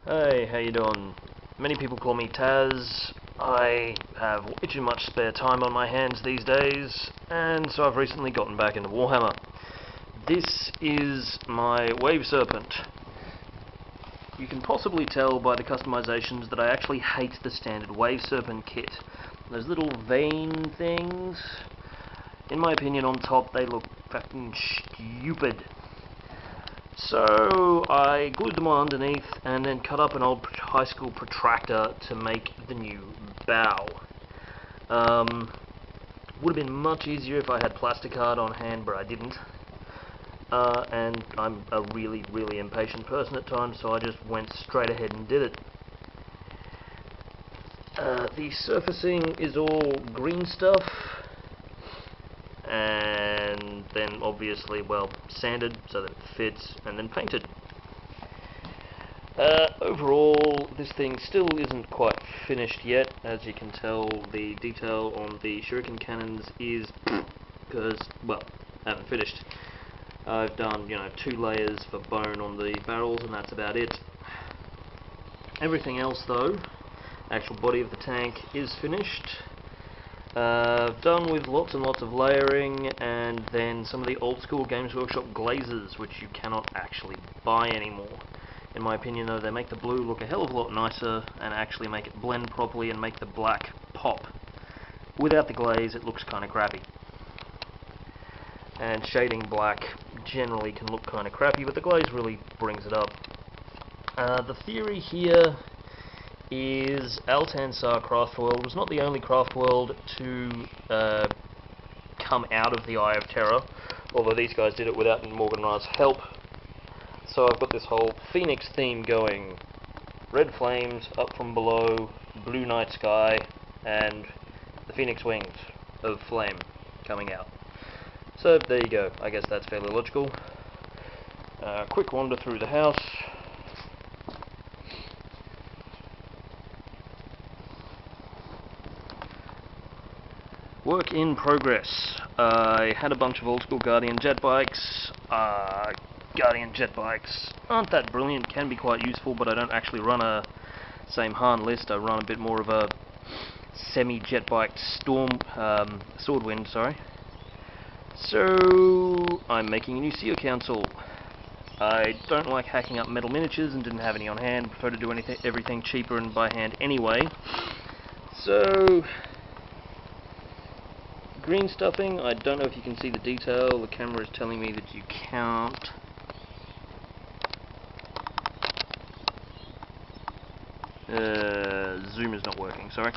Hey, how you doing? Many people call me Taz. I have way too much spare time on my hands these days, and so I've recently gotten back into Warhammer. This is my Wave Serpent. You can possibly tell by the customizations that I actually hate the standard Wave Serpent kit. Those little vein things, in my opinion, on top they look fucking stupid. So I glued them on underneath and then cut up an old high school protractor to make the new bow. Would have been much easier if I had plastic art on hand, but I didn't. And I'm a really impatient person at times, so I just went straight ahead and did it. The surfacing is all green stuff, and then obviously, well, sanded so that it fits, and then painted. Overall, this thing still isn't quite finished yet. As you can tell, the detail on the shuriken cannons is because, well, I haven't finished. I've done, 2 layers for bone on the barrels, and that's about it. Everything else, though, actual body of the tank is finished. Done with lots and lots of layering, and then some of the old school Games Workshop glazes, which you cannot actually buy anymore. In my opinion, though, they make the blue look a hell of a lot nicer, and actually make it blend properly and make the black pop. Without the glaze, it looks kind of crappy. And shading black generally can look kind of crappy, but the glaze really brings it up. The theory here is Altansar Craftworld was not the only Craftworld to come out of the Eye of Terror, although these guys did it without Morgan Ra's help. So I've got this whole Phoenix theme going. Red flames up from below, blue night sky, and the Phoenix wings of flame coming out. So there you go, I guess that's fairly logical. Quick wander through the house. Work in progress. I had a bunch of old school Guardian jet bikes. Guardian jet bikes aren't that brilliant, can be quite useful, but I don't actually run a same Han list. I run a bit more of a semi-jet bike Swordwind, sorry. So I'm making a new Seer Council. I don't like hacking up metal miniatures and didn't have any on hand. Prefer to do everything cheaper and by hand anyway. So green stuffing, I don't know if you can see the detail. The camera is telling me that you can't. Zoom is not working, sorry.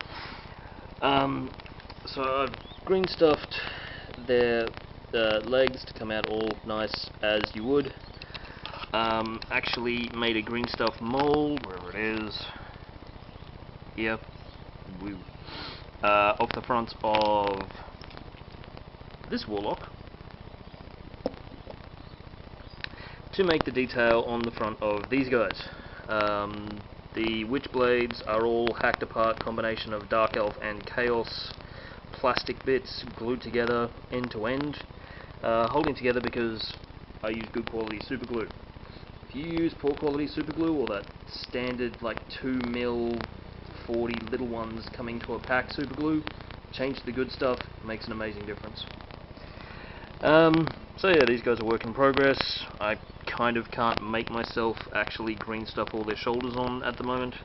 So I've green stuffed their legs to come out all nice as you would. Actually made a green stuff mold, wherever it is. Here. Woo. Off the front of this Warlock to make the detail on the front of these guys. The witch blades are all hacked apart, combination of Dark Elf and Chaos plastic bits glued together end to end, holding together because I use good quality super glue. If you use poor quality super glue or that standard like 2mm 40 little ones coming to a pack super glue, change the good stuff, makes an amazing difference. So yeah, these guys are work in progress. I kind of can't make myself actually green stuff all their shoulders on at the moment.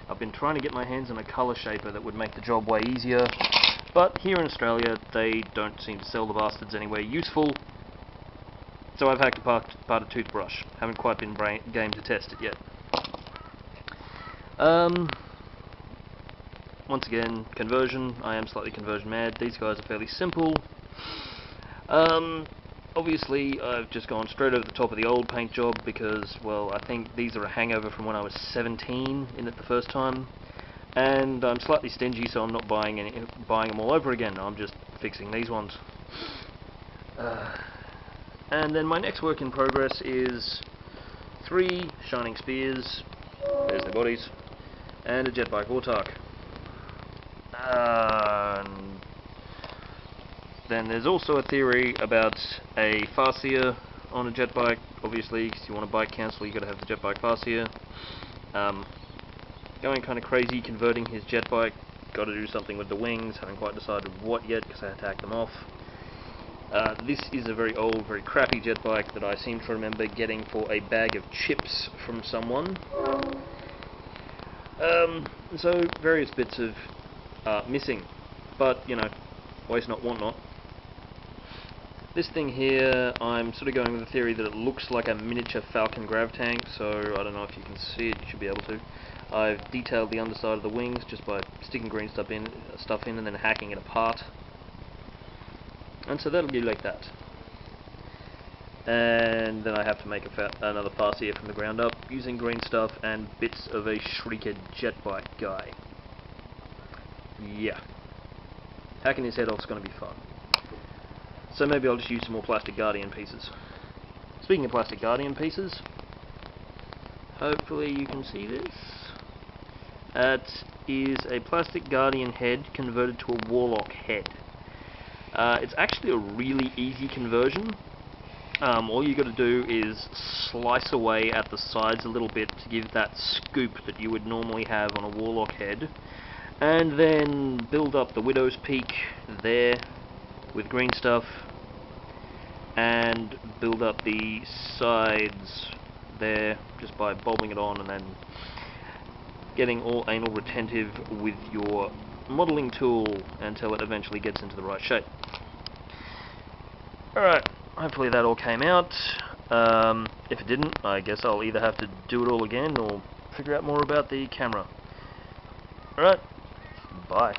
I've been trying to get my hands on a colour shaper that would make the job way easier, but here in Australia they don't seem to sell the bastards anywhere useful, so I've hacked apart a toothbrush. Haven't quite been game to test it yet. Once again, conversion. I am slightly conversion mad. These guys are fairly simple. Obviously, I've just gone straight over the top of the old paint job because, well, I think these are a hangover from when I was 17 in it the first time, and I'm slightly stingy, so I'm not buying them all over again. I'm just fixing these ones. And then my next work in progress is 3 Shining Spears, there's their bodies, and a Jetbike Autarch. Then there's also a theory about a Farseer on a jet bike. Obviously, if you want a bike council, you've got to have the Jetbike Farseer. Going kind of crazy, converting his jet bike. Got to do something with the wings, haven't quite decided what yet because I had to hack them off. This is a very old, very crappy jet bike that I seem to remember getting for a bag of chips from someone. So various bits of missing, but you know, waste not, want not. This thing here, I'm sort of going with the theory that it looks like a miniature Falcon grav tank, so I don't know if you can see it, you should be able to. I've detailed the underside of the wings just by sticking green stuff in and then hacking it apart. And so that'll be like that. And then I have to make another Farseer from the ground up using green stuff and bits of a Shrieker jet bike guy. Yeah. Hacking his head off is going to be fun. So maybe I'll just use some more plastic Guardian pieces. Speaking of plastic Guardian pieces, hopefully you can see this. That is a plastic Guardian head converted to a Warlock head. It's actually a really easy conversion. All you got to do is slice away at the sides a little bit to give that scoop that you would normally have on a Warlock head, and then build up the Widow's Peak there with green stuff, and build up the sides there just by bulbing it on and then getting all anal retentive with your modelling tool until it eventually gets into the right shape. Alright, hopefully that all came out. If it didn't, I guess I'll either have to do it all again or figure out more about the camera. Alright, bye.